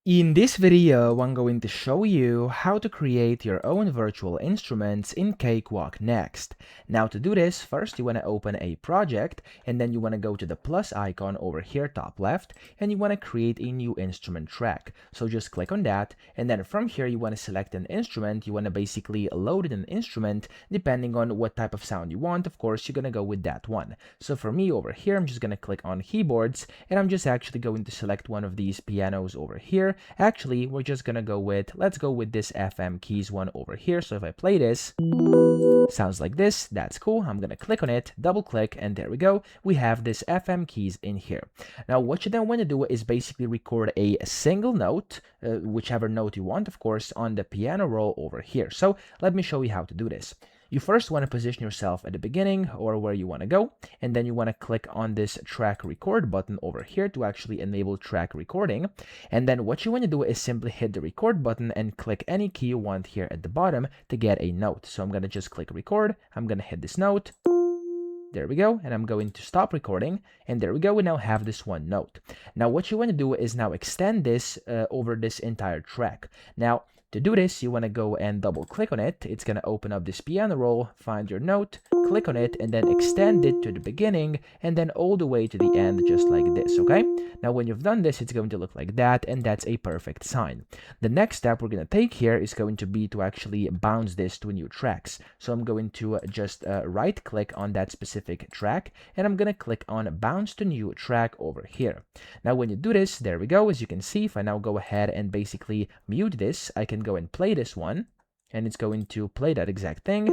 In this video, I'm going to show you how to create your own virtual instruments in Cakewalk next. Now to do this, first you want to open a project and then you want to go to the plus icon over here top left and you want to create a new instrument track. So just click on that and then from here you want to select an instrument. You want to basically load in an instrument depending on what type of sound you want. Of course, you're going to go with that one. So for me over here, I'm just going to click on keyboards and I'm just actually going to select one of these pianos over here. Actually, we're just gonna go with, let's go with this FM keys one over here. So if I play this, sounds like this. That's cool. I'm gonna click on it, double click, and there we go. We have this FM keys in here. Now what you then want to do is basically record a single note, whichever note you want, of course, on the piano roll over here. So let me show you how to do this. You first want to position yourself at the beginning or where you want to go, and then you want to click on this track record button over here to actually enable track recording. And then what you want to do is simply hit the record button and click any key you want here at the bottom to get a note. So I'm going to just click record. I'm going to hit this note. There we go, and I'm going to stop recording, and there we go. We now have this one note. Now what you want to do is now extend this over this entire track. Now to do this, you want to go and double click on it. It's going to open up this piano roll, find your note, click on it, and then extend it to the beginning and then all the way to the end, just like this, okay? Now when you've done this, it's going to look like that, and that's a perfect sign. The next step we're going to take here is going to be to actually bounce this to new tracks. So I'm going to just right click on that specific track, and I'm going to click on bounce to new track over here. Now when you do this, there we go. As you can see, if I now go ahead and basically mute this, I can go and play this one, and it's going to play that exact thing.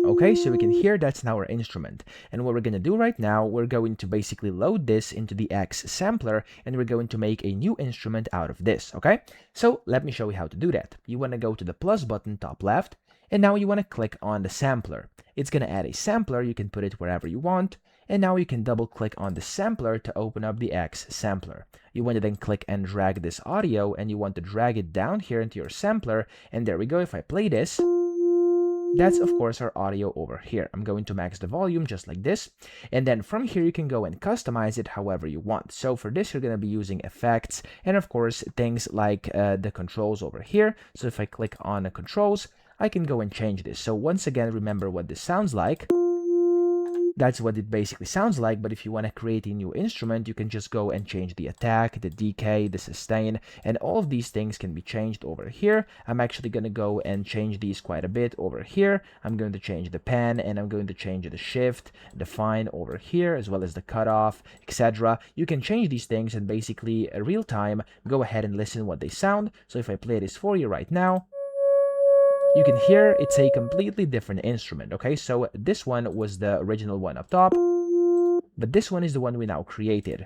Okay, so we can hear that's now our instrument. And what we're going to do right now, we're going to basically load this into the X sampler, and we're going to make a new instrument out of this, okay? So let me show you how to do that. You want to go to the plus button top left, and now you want to click on the sampler. It's going to add a sampler. You can put it wherever you want. And now you can double click on the sampler to open up the X sampler. You want to then click and drag this audio, and you want to drag it down here into your sampler. And there we go. If I play this, that's of course our audio over here. I'm going to max the volume just like this. And then from here, you can go and customize it however you want. So for this, you're going to be using effects and of course things like the controls over here. So if I click on the controls, I can go and change this. So once again, remember what this sounds like. That's what it basically sounds like, but if you want to create a new instrument, you can just go and change the attack, the decay, the sustain, and all of these things can be changed over here. I'm actually going to go and change these quite a bit over here. I'm going to change the pan, and I'm going to change the shift, the fine over here, as well as the cutoff, etc. You can change these things and basically real time go ahead and listen what they sound. So if I play this for you right now, you can hear it's a completely different instrument, okay? So this one was the original one up top, but this one is the one we now created.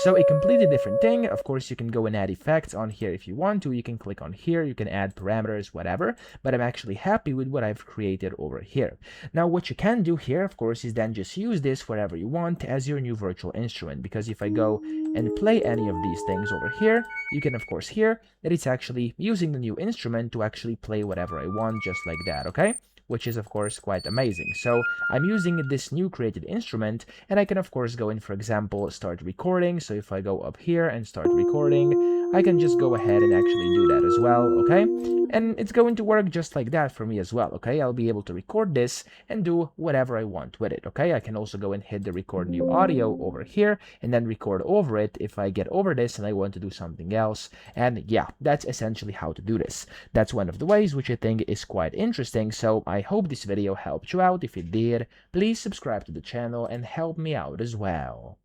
So a completely different thing. Of course, you can go and add effects on here if you want to. You can click on here, you can add parameters, whatever, but I'm actually happy with what I've created over here. Now, what you can do here, of course, is then just use this wherever you want as your new virtual instrument, because if I go and play any of these things over here, you can, of course, hear that it's actually using the new instrument to actually play whatever I want, just like that, okay? Which is of course quite amazing. So I'm using this new created instrument, and I can of course go in, for example, start recording. So if I go up here and start recording, I can just go ahead and actually do that as well, okay? And it's going to work just like that for me as well, okay? I'll be able to record this and do whatever I want with it, okay? I can also go and hit the record new audio over here and then record over it if I get over this and I want to do something else. And yeah, that's essentially how to do this. That's one of the ways, which I think is quite interesting. So I hope this video helped you out. If it did, please subscribe to the channel and help me out as well.